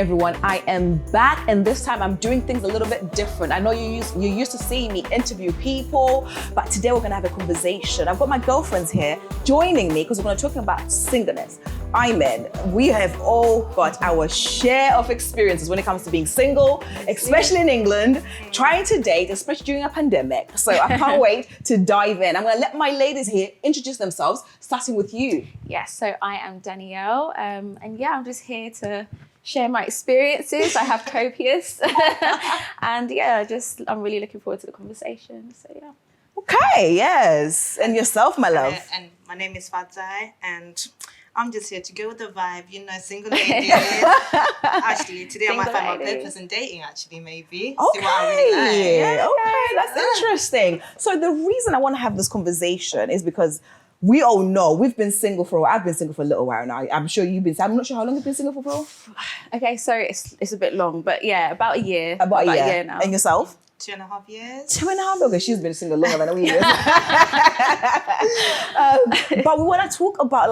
everyone, I am back, and this time I'm doing things a little bit different. I know you're used to seeing me interview people, but today we're gonna have a conversation. I've got my girlfriends here joining me because we're gonna talk about singleness. We have all got our share of experiences when it comes to being single, especially in England, trying to date, especially during a pandemic. So I can't wait to dive in. I'm gonna let my ladies here introduce themselves, starting with you. Yes, so I am Danielle, and yeah, I'm just here to share my experiences. I have copious, and yeah, I'm really looking forward to the conversation. So yeah. Okay, yes. And yourself, my love? And my name is Fatai, and I'm just here to go with the vibe, single lady. Actually, today I might find my purpose in dating, actually, maybe. Okay, see what I really like. Okay, that's interesting. So the reason I want to have this conversation is because we all know we've been single for a while. I've been single for a little while now. I'm sure you've been. I'm not sure how long you've been single for. Okay, so it's a bit long, but yeah, about a year. About a year now. And yourself? 2.5 years. 2.5? Okay, she's been single longer than a year. But we want to talk about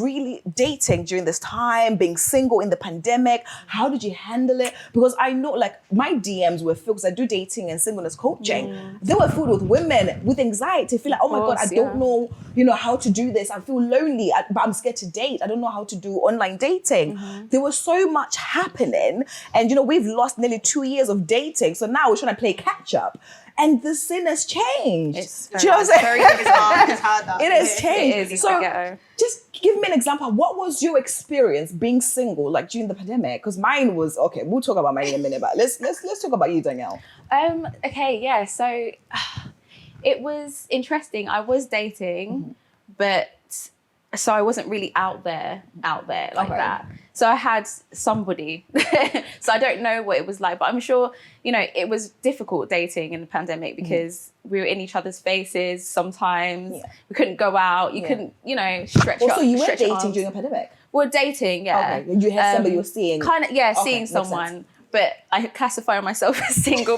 really dating during this time, being single in the pandemic. How did you handle it? Because I know my DMs were filled, because I do dating and singleness coaching. They were filled with women with anxiety, feel like, oh my God, I don't know, how to do this. I feel lonely, but I'm scared to date. I don't know how to do online dating. There was so much happening. And we've lost nearly 2 years of dating. So now we're trying to play catch up. And the scene has changed. It's Do you know what I'm saying? It's hard. It has changed. It is. So just give me an example. What was your experience being single during the pandemic? Because mine was, okay, we'll talk about mine in a minute, but let's talk about you, Danielle. Okay, yeah. So it was interesting. I was dating, but so I wasn't really out there like that. So I had somebody. So I don't know what it was like, but I'm sure, it was difficult dating in the pandemic because we were in each other's faces sometimes. Yeah. We couldn't go out. You couldn't, stretch out. So you were dating during the pandemic? We're dating, yeah. Okay. You had somebody you were seeing? Kind of, yeah, seeing someone. But I classify myself as single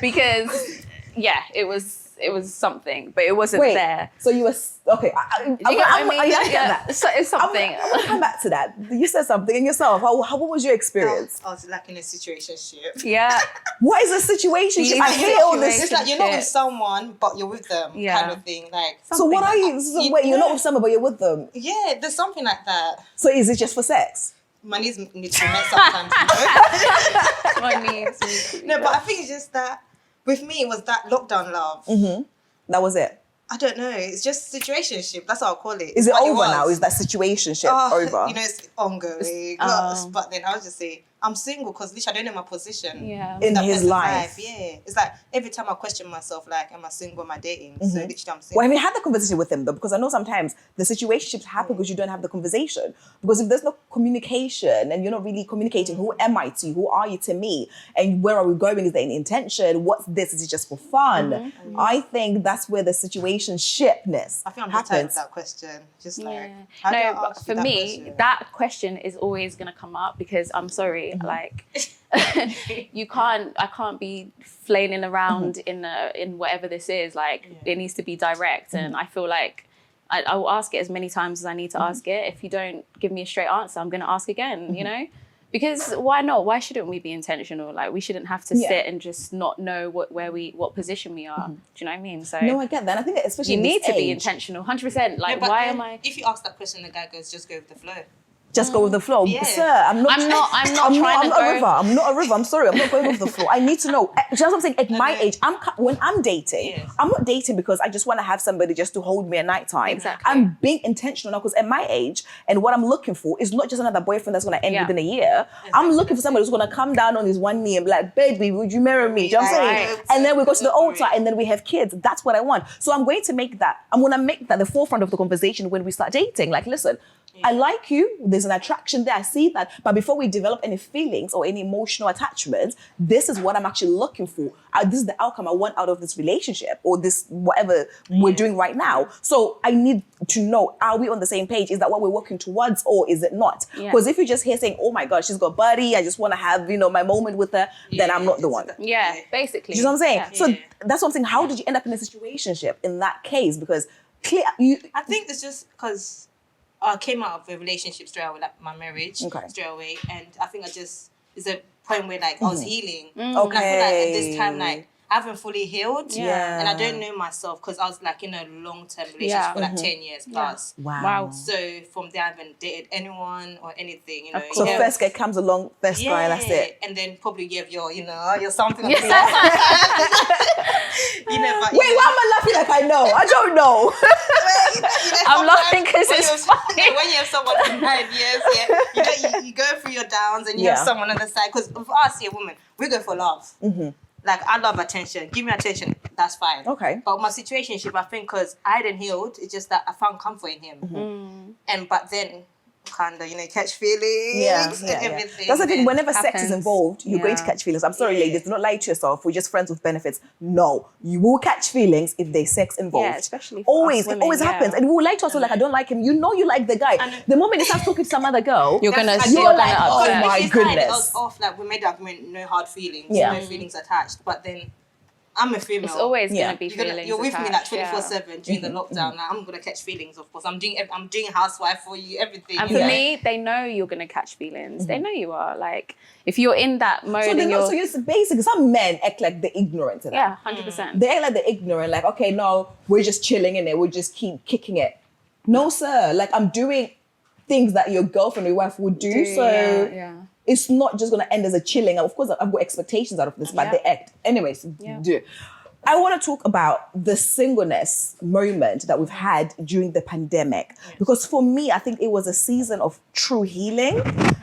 because yeah, it was something, but it wasn't there. So you were okay. I get that. So it's something. I'm gonna come back to that. You said something in yourself. What was your experience? I was in a situationship. Yeah. What is a situationship? I hate all this. It's like you're not with someone, but you're with them, kind of thing. So what are you? So wait, you're not with someone, but you're with them. Yeah, there's something like that. So is it just for sex? My needs need to be met sometimes. My needs. No, but I think it's just that. With me, it was that lockdown love. That was it. I don't know. It's just situationship. That's what I'll call it. Is it over now? Is that situationship over? It's ongoing. But then I'll just say, I'm single because literally I don't know my position in his life. Yeah. It's like every time I question myself, am I single? Am I dating? So literally I'm single. Well, have you had the conversation with him though? Because I know sometimes the situationships happen because you don't have the conversation. Because if there's no communication and you're not really communicating, who am I to you? Who are you to me? And where are we going? Is there an intention? What's this? Is it just for fun? I think that's where the situationshipness I think I'm just tired of that question. Just how do I ask for that me, question? that question is always going to come up because I'm sorry, I can't be flailing around in whatever this is. It needs to be direct, and I feel like I will ask it as many times as I need to ask it. If you don't give me a straight answer, I'm going to ask again. Because why not? Why shouldn't we be intentional? We shouldn't have to sit and just not know what position we are. Do you know what I mean? So no, I get that. I think that especially you in need this to be age, intentional. 100%. Why am I? If you ask that question, the guy goes, "Just go with the flow." Just go with the flow. Yeah. Sir, I'm not trying to go. I'm not a river. I'm sorry. I'm not going with the flow. I need to know. Just what I'm saying, at my age, when I'm dating, I'm not dating because I just want to have somebody just to hold me at nighttime. Exactly. I'm being intentional now because at my age, and what I'm looking for is not just another boyfriend that's going to end within a year. Exactly. I'm looking for somebody who's going to come down on his one knee and be like, baby, would you marry me? Do you know what I'm saying? And then we go to the altar and then we have kids. That's what I want. So I'm going to make that the forefront of the conversation when we start dating. Listen, I like you. There's an attraction there. I see that. But before we develop any feelings or any emotional attachments, this is what I'm actually looking for. This is the outcome I want out of this relationship or this whatever we're doing right now. So I need to know, are we on the same page? Is that what we're working towards or is it not? Because if you're just here saying, oh my God, she's got a buddy, I just want to have, my moment with her, then I'm not the one. Yeah, basically. Do you know what I'm saying? So that's what I'm saying. How did you end up in a situationship in that case? Because I think it's just because I came out of a relationship straight away, like my marriage, Okay. straight away, and I think it's a point where like I was healing. Okay. And I feel like at this time, like I haven't fully healed, Yeah. and I don't know myself because I was like in a long-term relationship for like 10 years plus. Wow. So from there, I haven't dated anyone or anything, you know. So first guy comes along, first guy, that's it. And then probably you have your, you're something like Yeah. that. But, Wait, why am I laughing like I know? I don't know. I'm laughing because when it's you're- funny. when you have someone for 9 years, you go through your downs and you have someone on the side. Because for us, women, we go for love. Like, I love attention. Give me attention. That's fine. Okay. But my situationship, I think, because I hadn't healed, it's just that I found comfort in him. But then, kind of, catch feelings and everything. That's the thing. then- Whenever sex is happens. involved, you're going to Yeah. catch feelings. I'm sorry, ladies. Do not lie to yourself. We're just friends with benefits. No, you will catch feelings if there's sex involved. Yeah, especially for always. us women, It always yeah. happens. And we will lie to ourselves like, I don't like him. You know you like the guy. The moment he starts talking to some other girl, You're gonna That's- you're you're gonna like, oh upset. my We decided goodness. I was off, like, we made the agreement, no hard feelings, Yeah. no feelings attached. But then, I'm a female. It's always Yeah. gonna be feelings. You're with me like attached, 24/7 during the lockdown. Like, I'm gonna catch feelings, of course. I'm doing housewife for you, everything. And you for know. me, they know you're gonna catch feelings. They know you are. Like, if you're in that mode so and then you're, also you're basically, some men act like they're ignorant to that. yeah, 100%. They act like they're ignorant, like, okay, no, we're just chilling in it, we'll just keep kicking it. No, sir. Like, I'm doing things that your girlfriend or your wife would do. So yeah. it's not just gonna end as a chilling. Of course, I've got expectations out of this, but Yeah. they act. Anyways, Yeah. do. I want to talk about the singleness moment that we've had during the pandemic. Because for me, I think it was a season of true healing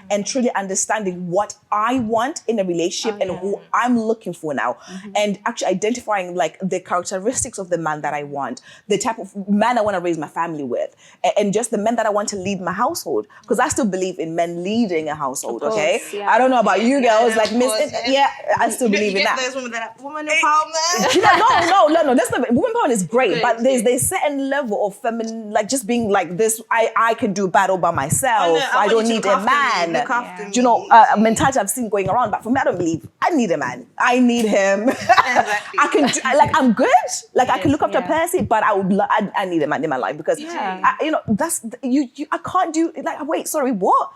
and truly understanding what I want in a relationship and who I'm looking for now. And actually identifying like the characteristics of the man that I want, the type of man I want to raise my family with, and just the men that I want to lead my household. Because I still believe in men leading a household, Of course, okay? yeah. I don't know about you girls, like of Miss, course, yeah, I still You believe in get that. those women that are woman empowerment. You know, no. That's not woman power is great, Good, but there's yeah. certain level of feminine, like just being like this. I can do battle by myself. I don't need a man. Look after me. Do you know, mentality I've seen going around, but for me, I don't believe I need a man. I need him. Exactly. I can, I'm good. Like I can look after yeah. Percy, but I need a man in my life because, Yeah. that's you. I can't do like. Wait, sorry, what?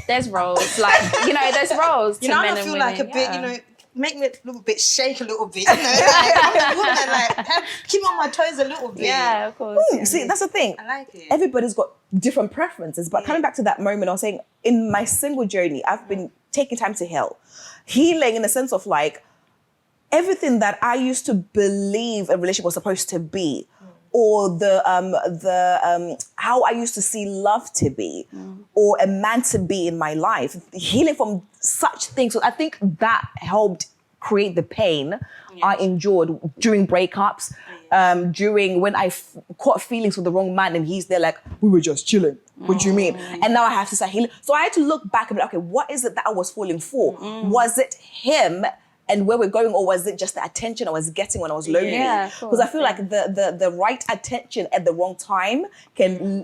There's roles, like, there's roles to I men don't and feel women. like a bit, yeah. make me a little bit shake a little bit, like, I'm a woman, like, keep me on my toes a little bit. Yeah, of course. You see, that's the thing. I like it. Everybody's got different preferences. But coming back to that moment, I was saying, in my single journey, I've been taking time to heal. Healing in the sense of like, everything that I used to believe a relationship was supposed to be, or the how I used to see love to be, or a man to be in my life, healing from such things. So I think that helped create the pain I endured during breakups, during when I caught feelings for the wrong man, and he's there like, we were just chilling. What do you mean? And now I have to start healing. So I had to look back and be like, okay, what is it that I was falling for? Was it him and where we're going, or was it just the attention I was getting when I was lonely? Yeah, of Because course, I feel like the right attention at the wrong time can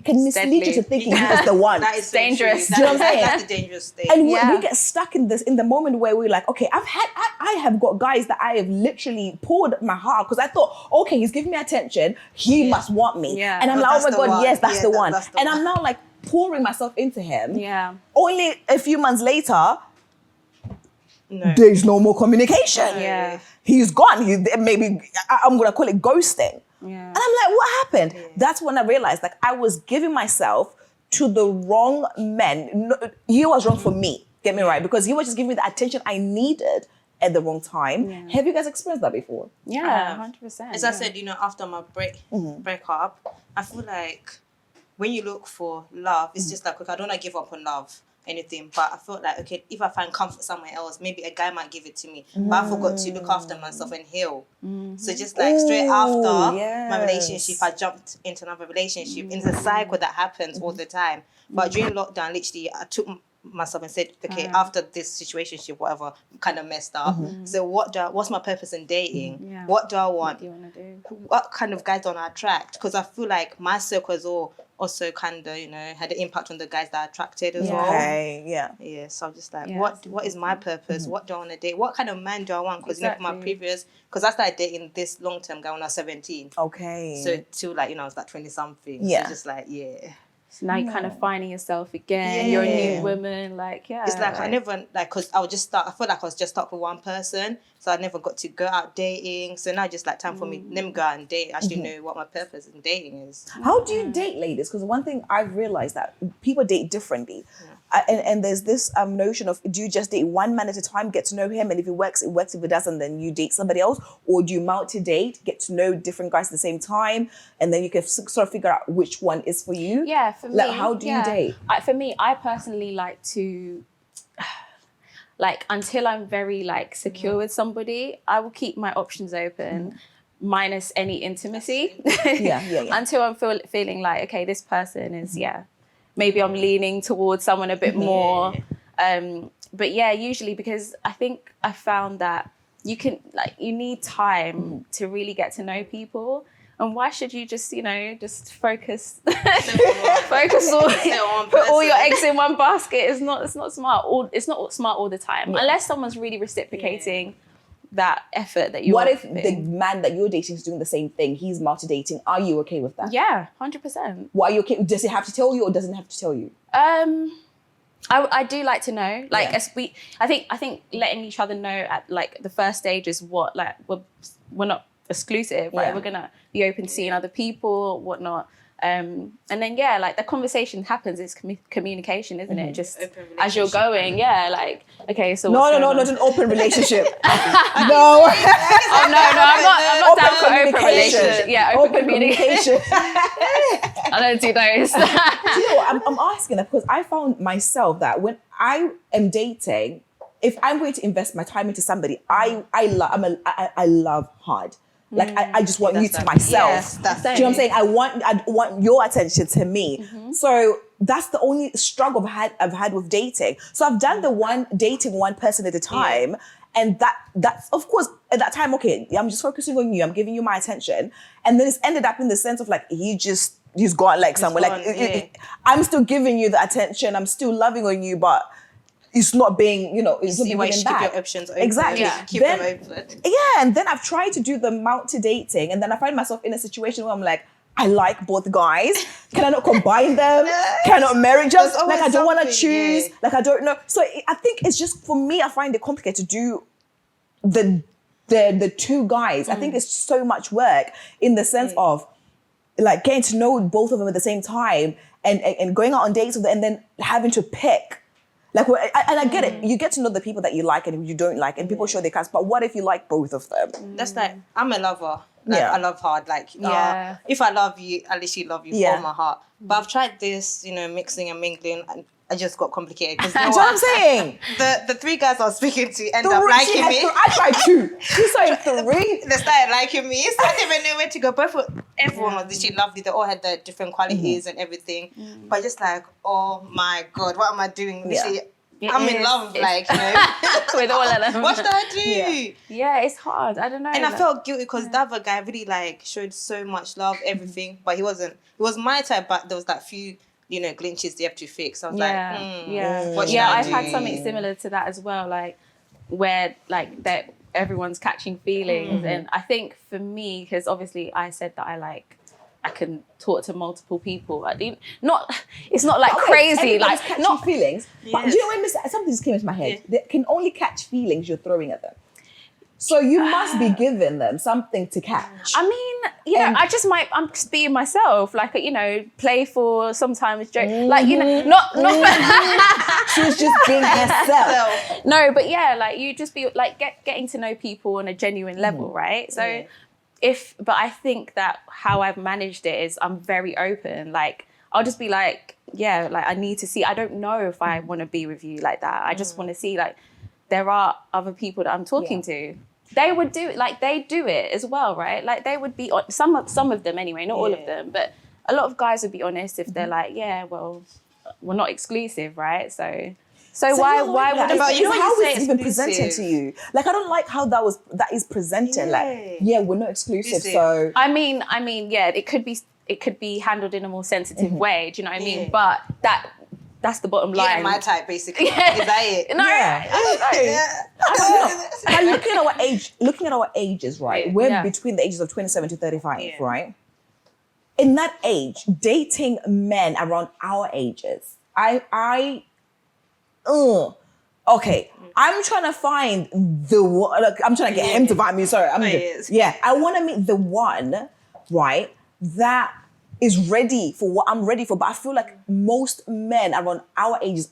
mislead you to thinking he was the one. That is so dangerous. true. Do you know what I'm saying? That's the dangerous state. And Yeah. we get stuck in the moment where we're like, okay, I have got guys that I have literally poured my heart because I thought, okay, he's giving me attention, he must want me. Yeah. And I'm Oh, like, oh that's my the God, one. yes, that's Yeah, the one. that's the And one. I'm now like pouring myself into him. Yeah. Only a few months later, No. there's no more communication. Yeah. He's gone. I'm gonna call it ghosting. Yeah. And I'm like, what happened? That's when I realized like I was giving myself to the wrong men. No, he was wrong for me, get me right, because he was just giving me the attention I needed at the wrong time. Yeah. Have you guys experienced that before? Yeah, 100%. As I said, after my breakup, I feel like when you look for love, it's just like, okay, I don't want to give up on love, anything, but I felt like, okay, if I find comfort somewhere else, maybe a guy might give it to me. But I forgot to look after myself and heal. So just like straight after my relationship, I jumped into another relationship. It's a cycle that happens all the time. But during lockdown, literally, I took myself and said, okay, after this situationship, whatever, kind of messed up. So what's my purpose in dating? Yeah. What do I want? What do you want to do? What kind of guys don't I attract? Because I feel like my circle is all also kind of, had an impact on the guys that I attracted as well. Okay, yeah. Yeah, so I'm just like, Yeah, what is my purpose? What do I want to date? What kind of man do I want? Because for my Exactly. previous, because I started dating this long-term guy when I was 17. Okay. So till like, I was like 20 something. Yeah. So just like, yeah. So now you're kind of finding yourself again. You're a new woman. Like, yeah. It's like I never, like, because I feel like I was just stuck with one person. So I never got to go out dating. So now just like time for me, let me go out and date. Actually know what my purpose in dating is. How do you date, ladies? Because one thing I've realized that people date differently. And there's this notion of, do you just date one man at a time, get to know him, and if it works, it works. If it doesn't, then you date somebody else? Or do you multi-date, get to know different guys at the same time, and then you can sort of figure out which one is for you? Yeah, for me. Like, how do you date? For me, I personally like to, like, until I'm very, like, secure with somebody, I will keep my options open. Minus any intimacy. Until I'm feeling like, okay, this person is, maybe I'm leaning towards someone a bit more. But yeah, usually, because I think I found that you need time to really get to know people. And why should you just, just focus, put all your eggs in one basket? It's not smart. It's not smart all the time, unless someone's really reciprocating that effort that you. What if the man that you're dating is doing the same thing? He's multi-dating. Are you okay with that? Yeah, 100%. What are you okay? Does he have to tell you, or doesn't have to tell you? I do like to know. Like, I think letting each other know at like the first stage is what, like, we're not exclusive. Right? We're gonna be open to seeing other people, whatnot. And then like the conversation happens. It's communication, isn't it? Just as you're going, like, okay, so not an open relationship. No. Oh no, I'm not down for open relationship. Yeah, open communication. I don't do those. Do you know what? I'm asking that because I found myself that when I am dating, if I'm going to invest my time into somebody, I love hard. Like, I just want you to myself. Yes, do you know what I'm saying? I want your attention to me. So that's the only struggle I've had with dating. So I've done dating one person at a time. And that's, of course, at that time, okay, I'm just focusing on you. I'm giving you my attention. And then it's ended up in the sense of like, he's gone like somewhere. I'm still giving you the attention. I'm still loving on you, but it's not being, it's not being keep your options open. Exactly. Keep them open. Yeah, and then I've tried to do the multi-dating, and then I find myself in a situation where I'm like, I like both guys. Can I not combine them? Can I not marry just? Like, I don't want to choose. Yeah. Like, I don't know. So I think it's just, for me, I find it complicated to do the two guys. I think it's so much work in the sense of like getting to know both of them at the same time and going out on dates with them and then having to pick. Like, and I get it. You get to know the people that you like and you don't like, and people show their cards. But what if you like both of them? That's like, I'm a lover. Like, I love hard. Like, if I love you, I literally love you from my heart. But I've tried this, mixing and mingling, and I just got complicated. Because that's what I'm saying. The three guys I was speaking to ended up liking me. I tried two. She started three. They started liking me. So I didn't even know where to go. Everyone was literally lovely. They all had their different qualities and everything. But just like, oh my God, what am I doing? Literally, I'm in love, like, with all of them. What should I do? Yeah, it's hard. I don't know. And I felt guilty because the other guy really like showed so much love, everything, but he wasn't. It was my type, but there was like few, glitches you have to fix. I was I've had something similar to that as well, like where like that everyone's catching feelings, and I think for me, because obviously I said that I can talk to multiple people. It's not like crazy, like not feelings. Yes. But do you know when something just came into my head? They can only catch feelings you're throwing at them. So you must be giving them something to catch. I mean, I'm just being myself, like, playful, sometimes joke, like, not. She was just being herself. No, but like you just be like getting to know people on a genuine level, right? So. But I think that how I've managed it is I'm very open. Like, I'll just be like, like, I need to see. I don't know if I want to be with you like that. I just want to see, like, there are other people that I'm talking to. They would do it, like, they do it as well, right? Like, they would be, some of them anyway, not all of them, but a lot of guys would be honest if they're like, well, we're not exclusive, right? So why would about how it's even presented to you? Like, I don't like how that is presented. Like, we're not exclusive. So I mean, it could be handled in a more sensitive way. Do you know what I mean? But that's the bottom line. Yeah, my type basically. Is that it? No, I don't know. But looking at our ages, right? We're between the ages of 27 to 35, right? in that age, dating men around our ages, okay. I'm trying to find the one. Like, I'm trying to get him to find me. Sorry, I want to meet the one, right, that is ready for what I'm ready for. But I feel like most men around our ages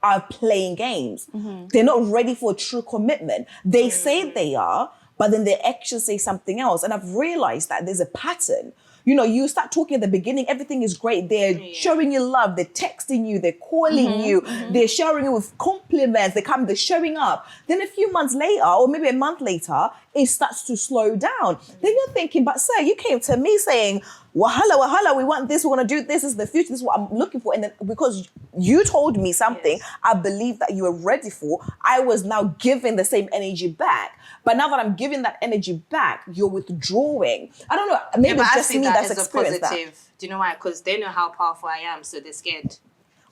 are playing games. They're not ready for a true commitment. They say they are, but then their actions say something else. And I've realized that there's a pattern. You know, you start talking at the beginning, everything is great. They're showing you love, they're texting you, they're calling you, they're showering you with compliments, they're showing up. Then a few months later, or maybe a month later, it starts to slow down. Then you're thinking, but sir, you came to me saying, wahala, we want this, we want to do this is the future, this is what I'm looking for. And then because you told me something, I believe that you were ready for, I was now giving the same energy back. But now that I'm giving that energy back, you're withdrawing. I don't know, maybe it's just me that's experienced that. Do you know why? Because they know how powerful I am, so they're scared.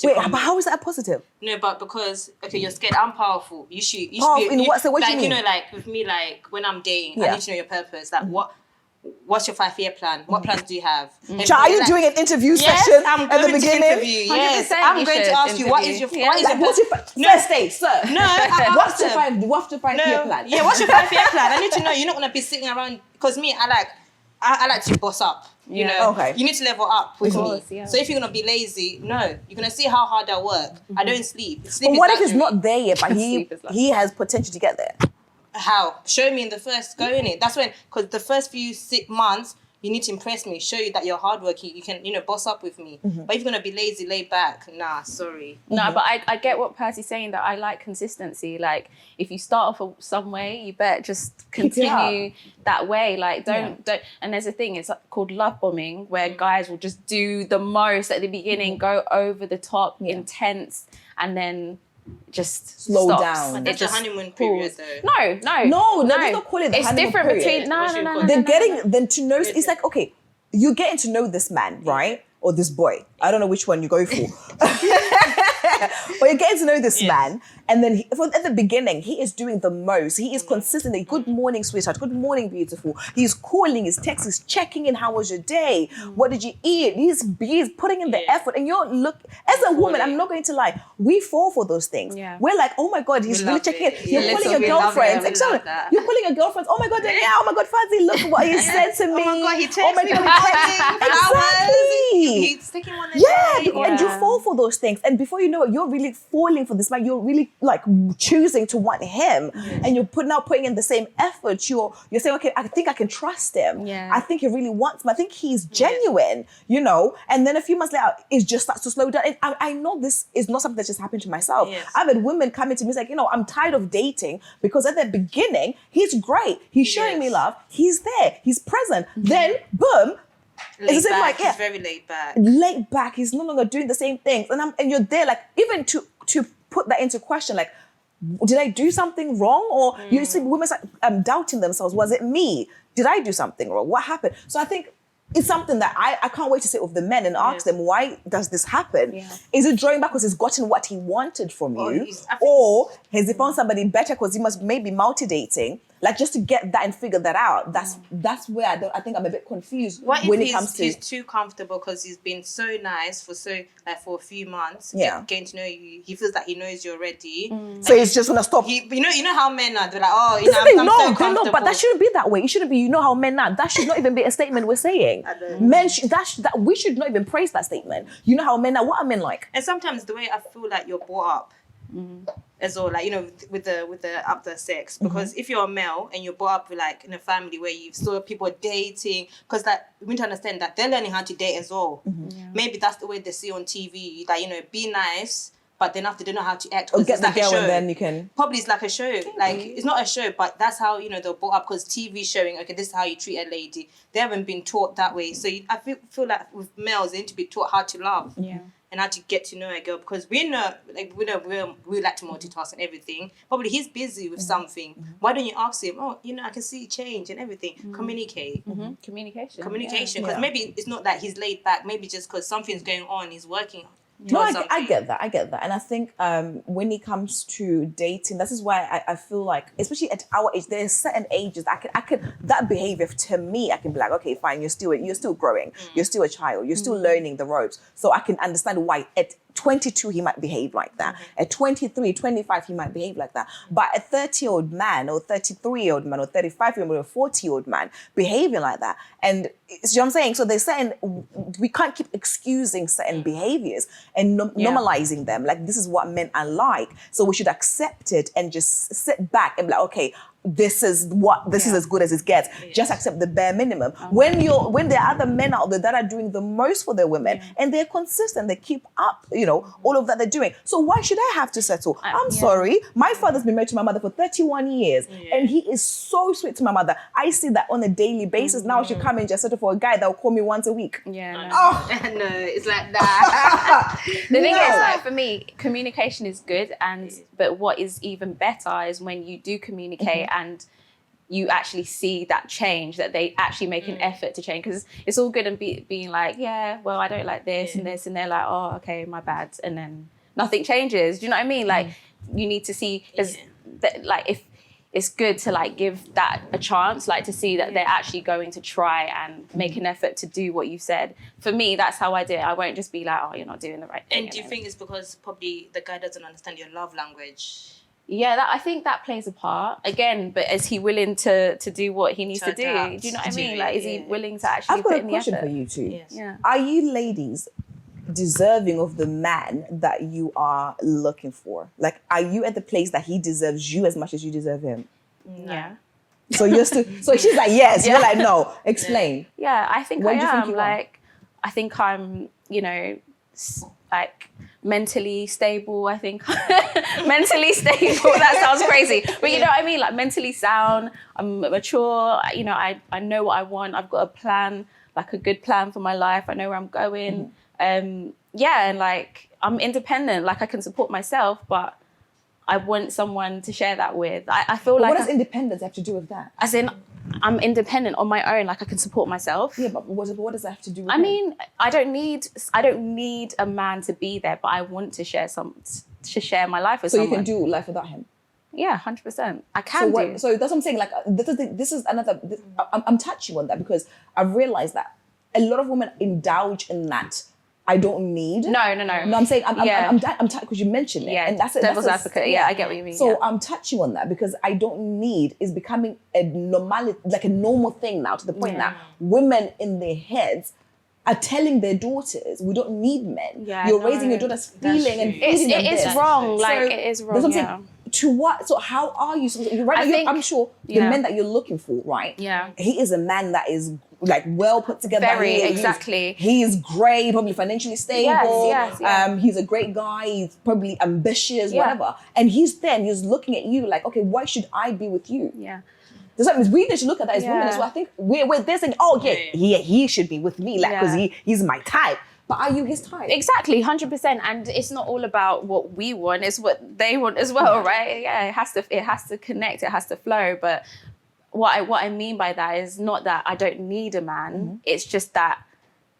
Wait, but how is that a positive? No, but because, okay, you're scared, I'm powerful. You should be, in what? So what do you mean? You know, like with me, like when I'm dating, I need to know your purpose. Like what's your 5-year plan? What plans do you have? Are you doing an interview session I'm at the going beginning? to interview. Yes, I'm going to ask you what is your first date, sir? No, what's your 5-year plan? Yeah, what's your 5-year plan? I need to know. You're not gonna be sitting around because me, I like to boss up. You know, okay. You need to level up with me. Yeah. So if you're gonna be lazy, no, you're gonna see how hard I work. I don't sleep. But what if it's not there yet, but he has potential to get there? How? Show me in the first go in it. That's when, because the first few 6 months, you need to impress me, show you that you're hardworking. You can, boss up with me. But if you're gonna be lazy, laid back, nah, sorry. No, but I get what Percy's saying, that I like consistency. Like, if you start off some way, you better just continue that way. Like, don't. And there's a thing, it's called love bombing, where guys will just do the most at the beginning, go over the top, intense, and then just slow stops. down. It's just a honeymoon period, though. No, let's not call it the it's honeymoon different period. between no. They're getting them to know. It's like, okay, you're getting to know this man, right? Or this boy. I don't know which one you go for. But you're getting to know this man, and then at the beginning, he is doing the most. He is consistently, good morning, sweetheart. Good morning, beautiful. He's calling, he's texting, he's checking in. How was your day? What did you eat? He's putting in the effort. And as a woman, I'm not going to lie, we fall for those things. Yeah. We're like, oh my God, he's really checking in. You're calling your girlfriends. You're calling your girlfriends. Oh my God, oh my God, Fazzy, look what he said to me. Oh my God, he texted oh my me. God, He's sticking on the day. And you fall for those things. And before you know it, you're really falling for this man. You're really like choosing to want him. And you're putting in the same effort. You're saying, okay, I think I can trust him. Yeah. I think he really wants me. I think he's genuine, And then a few months later, it just starts to slow down. And I know this is not something that just happened to myself. Yes. I've had women coming to me like, I'm tired of dating because at the beginning, he's great. He's showing me love. He's there. He's present. Then, boom, He's very laid back. Laid back. He's no longer doing the same things. And you're there, like, even to put that into question, like, did I do something wrong? Or you see women doubting themselves. Was it me? Did I do something wrong? What happened? So I think it's something that I can't wait to sit with the men and ask them, why does this happen? Yeah. Is it drawing back because he's gotten what he wanted from you? Or has he found somebody better because he must maybe multi-dating? Like, just to get that and figure that out. That's where I think I'm a bit confused when it comes to. He's too comfortable because he's been so nice for a few months. Getting to know you. He feels that he knows you're ready. So he's just gonna stop. You know how men are. They're like, I'm so comfortable. No, but that shouldn't be that way. It shouldn't be. You know how men are. That should not even be a statement we're saying. Men, that we should not even praise that statement. You know how men are. What are men like? And sometimes the way I feel like you're brought up. As well, like, with the after sex, because if you're a male and you're brought up with, like, in a family where you saw people dating, because we need to understand that they're learning how to date as well. Maybe that's the way they see on TV, that be nice, but then after they know how to act. Or get the like girl and then you can. Probably it's like a show. Like, it's not a show, but that's how they're brought up, because TV showing, okay, this is how you treat a lady. They haven't been taught that way. So I feel like with males, they need to be taught how to love. Yeah. And how to get to know a girl, because we like to multitask and everything. Probably he's busy with something. Why don't you ask him? Oh, I can see change and everything. Communicate. Communication, because maybe it's not that he's laid back. Maybe just because something's going on, he's working No, I get that. And I think when it comes to dating, this is why I feel like, especially at our age, there's certain ages I could that behavior to me, I can be like, okay, fine, you're still growing, you're still a child, you're still learning the ropes. So I can understand why at 22 he might behave like that. At 23, 25 he might behave like that. But a 30-year-old man or 33-year-old man or 35-year-old man or 40-year-old man behaving like that. And you know what I'm saying? So there's certain, we can't keep excusing certain behaviors and normalizing them. Like, this is what men are like. So we should accept it and just sit back and be like, okay, this is as good as it gets. Just accept the bare minimum. When there are other men out there that are doing the most for their women and they're consistent, they keep up, you know, all of that they're doing. So why should I have to settle? I'm sorry. My father's been married to my mother for 31 years and he is so sweet to my mother. I see that on a daily basis. Now I should come and just settle for a guy that will call me once a week. Yeah. No. No, it's like that. The thing is, like, for me, communication is good, but what is even better is when you do communicate and you actually see that change, that they actually make an effort to change. Because it's all good and being like, yeah, well, I don't like this and this, and they're like, oh, okay, my bad, and then nothing changes. Do you know what I mean? Like, you need to see, because like, if it's good to like give that a chance, like to see that they're actually going to try and make an effort to do what you said. For me, that's how I do it. I won't just be like, oh, you're not doing the right thing. And do you think it's because probably the guy doesn't understand your love language? Yeah, I think that plays a part. Again, but is he willing to do what he needs to do? Do you know what I mean? Like, is he willing to actually put in the effort? I've got a question for you too. Yes. Yeah. Are you ladies deserving of the man that you are looking for? Like, are you at the place that he deserves you as much as you deserve him? Yeah. So you're still, so she's like, yes, you're like, no. Explain. Yeah, I think When I do you think am. you are? Like, I think I'm, you know, like mentally stable. I think mentally stable. That sounds crazy, but you know what I mean. Like, mentally sound. I'm mature. You know, I know what I want. I've got a plan, like a good plan for my life. I know where I'm going. Yeah, and like, I'm independent. Like, I can support myself, but I want someone to share that with. I feel like, what does independence have to do with that? as in, I'm independent on my own. Like, I can support myself. Yeah, but what does that have to do with I him? mean, I don't need a man to be there, but I want to share my life with so someone. you can do life without him. Yeah, 100%. I can do. So that's what I'm saying. Like, this is another. I'm touching on that because I've realized that a lot of women indulge in that. I don't need. No. No, I'm saying I'm because you mentioned it. Yeah, And that's devil's that's advocate. Yeah, I get what you mean. So yeah. I'm touching on that because I don't need is becoming a normality, like a normal thing now, to the point that women in their heads are telling their daughters, we don't need men. Yeah, You're raising your daughters feeling and feeding them it is this. wrong. So Like, it is wrong. that's what I'm Yeah. saying. To what? So how are you? I'm sure the men that you're looking for, right? Yeah. He is a man that is like well put together. Very, exactly. He is great, probably financially stable. Yes. He's a great guy. He's probably ambitious, whatever. And he's looking at you like, okay, why should I be with you? Yeah. Does that mean we need to look at that as women as well? I think we're there saying, oh yeah, he should be with me, like, because he's my type. But are you his type? Exactly, 100%. And it's not all about what we want; it's what they want as well, right? Yeah, it has to connect, it has to flow. But what I mean by that is not that I don't need a man. It's just that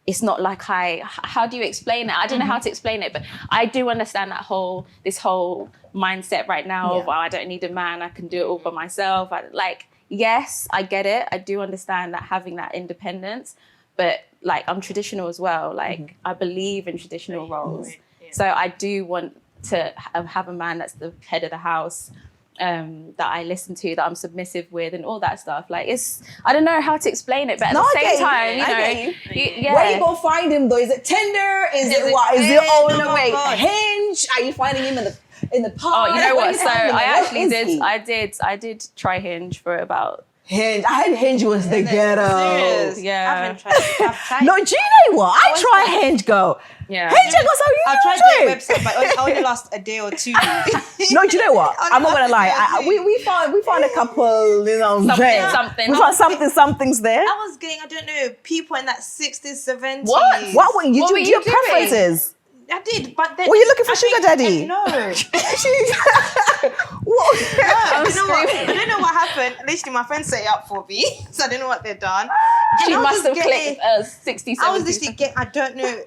it's not like how do you explain it? I don't know how to explain it, but I do understand this whole mindset right now of, oh, I don't need a man, I can do it all by myself. Yes, I get it. I do understand that, having that independence, but like, I'm traditional as well. Like, I believe in traditional roles. So I do want to have a man that's the head of the house, that I listen to, that I'm submissive with, and all that stuff. Like, I don't know how to explain it, but at the same time, you know, where you gonna find him though? Is it Tinder? Is it what? Is it Hinge? Are you finding him in the park? Oh, you know what? So I did try Hinge for about. Hinge. I heard Hinge was the ghetto. Serious? Yeah. I haven't tried. I've tried. No, do you know what? I tried Hinge, girl. Yeah. Hinge was so I tried the website, but it only last a day or two. No, do you know what? I'm not gonna lie. We found a couple, you know, something. We found something's there. I was getting, I don't know, people in that 60s, 70s. What were you doing? Your preferences? I did, but then. Were you looking for sugar daddy? No. What? I don't know what happened. Literally, my friends set it up for me, so I don't know what they've done. She And I must was have clicked 60, 70. I was literally getting, I don't know,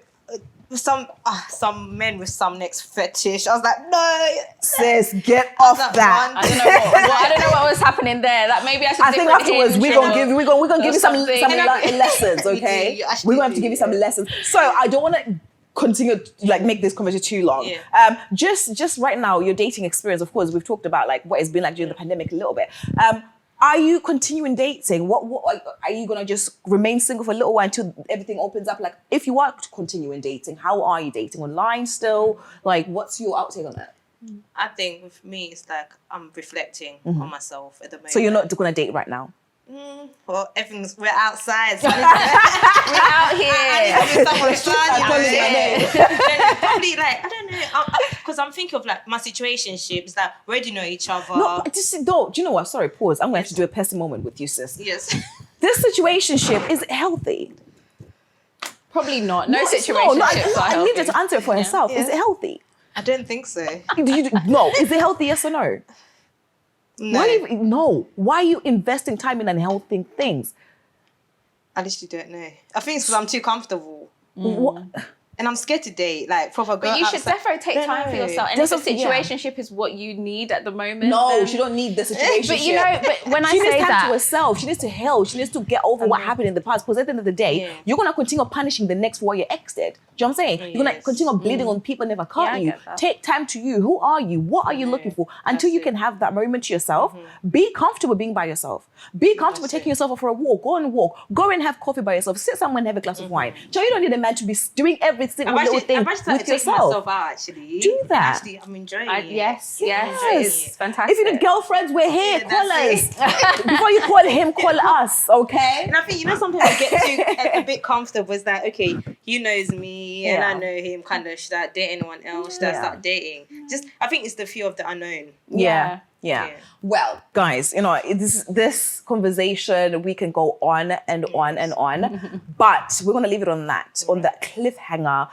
some men with some next fetish. I was like, no, sis, get off that. I don't know I don't know what was happening there. That maybe I should. I think afterwards we're gonna give you some lessons, okay? We're gonna have to give you some lessons. So I don't want to continue like make this conversation too long. Yeah. Just right now, your dating experience. Of course, we've talked about like what it's been like during the pandemic a little bit. Are you continuing dating? What are you gonna just remain single for a little while until everything opens up? Like, if you are continuing dating, how are you dating online still? Like, what's your outtake on that? I think with me, it's like I'm reflecting on myself at the moment. So you're not gonna date right now? Well, we're outside. So we're out here. Probably like, I don't know, because I'm thinking of like my situationships, like where do you know each other? No, do you know what? Sorry, pause. I'm going to have to do a person moment with you, sis. Yes. This situationship, is it healthy? Probably not. No situationship. I need her to answer it for herself. Yeah. Is it healthy? I don't think so. No. Is it healthy? Yes or no? No. Why are you investing time in unhealthy things? I literally don't know. I think it's because I'm too comfortable. What? And I'm scared to date, like proper girl. But you should outside. definitely take time for yourself. And if a situationship is what you need at the moment, No, then... she don't need the situation. But you know, but when she I needs say time that, to herself. She needs to heal. She needs to get over what happened in the past. Because at the end of the day, you're gonna continue punishing the next for what your ex did. Do you know what I'm saying? You're gonna continue bleeding on people never caught I you. get that. Take time to you. Who are you? What are you looking for? Until you can have that moment to yourself. Be comfortable being by yourself. Be comfortable taking yourself out for a walk. Go on a walk. Go and have coffee by yourself. Sit somewhere and have a glass of wine. So you don't need a man to be doing every single little thing with yourself. Myself out, actually. Do that. Actually, I'm enjoying it. yes, it is fantastic. If you need girlfriends, we're here. Yeah, Call that's us. Before you call him, call us, okay? And I think, sometimes I get too a bit comfortable. It's like, okay, he knows me and I know him. Kind of, should I date anyone else? Should I start dating? I think it's the fear of the unknown. Yeah. Yeah. Well, guys, this conversation, we can go on and on and on, but we're going to leave it on that cliffhanger.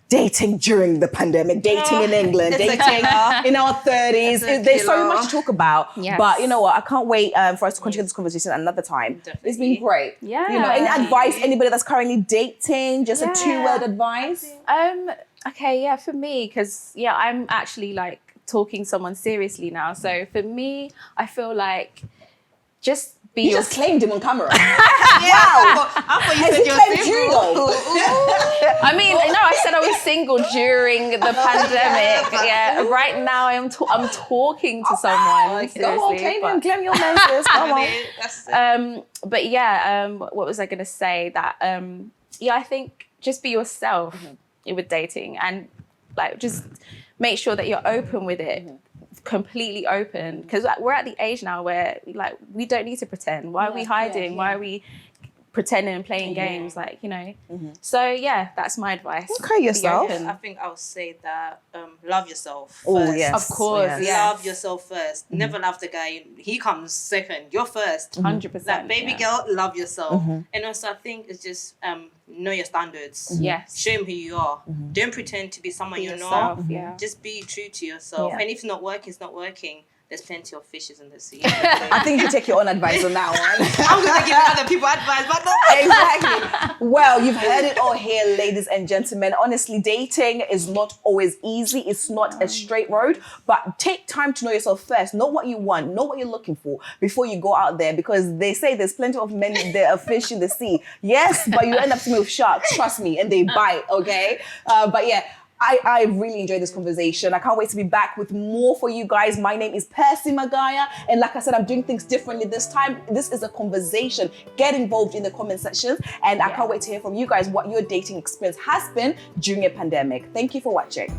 Dating during the pandemic, dating in England, dating in our 30s. There's so much to talk about. Yes. But you know what? I can't wait for us to continue this conversation another time. Definitely. It's been great. Yeah. Any advice, anybody that's currently dating, just a 2-word advice? Okay, yeah, for me, because I'm actually like talking someone seriously now. So for me, I feel like just be You just claimed him on camera. Wow. I thought you Has said he you're claimed single. you though? I mean, no, I said I was single during the pandemic. Yeah, right now I'm talking to someone. Go on, claim your menses. Come on. What was I gonna say? That I think just be yourself with dating, and like just make sure that you're open with it. Completely open, because we're at the age now where like we don't need to pretend. Why are we hiding? Why are we pretending and playing games? Like, So that's my advice. Okay, yourself. I think I would say that love yourself first. Oh yes, Of course, yes. Love yourself first. Never love the guy. He comes second. You're first. 100%. Like, baby girl, love yourself. And also, I think it's just know your standards. Yes. Show him who you are. Don't pretend to be someone you're yourself, not. yeah. Just be true to yourself. Yeah. And if it's not working, it's not working. There's plenty of fishes in the sea. I think you take your own advice on that one. I'm going to give other people advice, but not Exactly. Well, you've heard it all here, ladies and gentlemen. Honestly, dating is not always easy. It's not a straight road, but take time to know yourself first. Know what you want. Know what you're looking for before you go out there, because they say there's plenty of men, there are fish in the sea. Yes, but you end up swimming with sharks, trust me, and they bite, okay? But yeah, I really enjoyed this conversation. I can't wait to be back with more for you guys. My name is Percy Magaya. And like I said, I'm doing things differently this time. This is a conversation. Get involved in the comment section. And I can't wait to hear from you guys what your dating experience has been during a pandemic. Thank you for watching.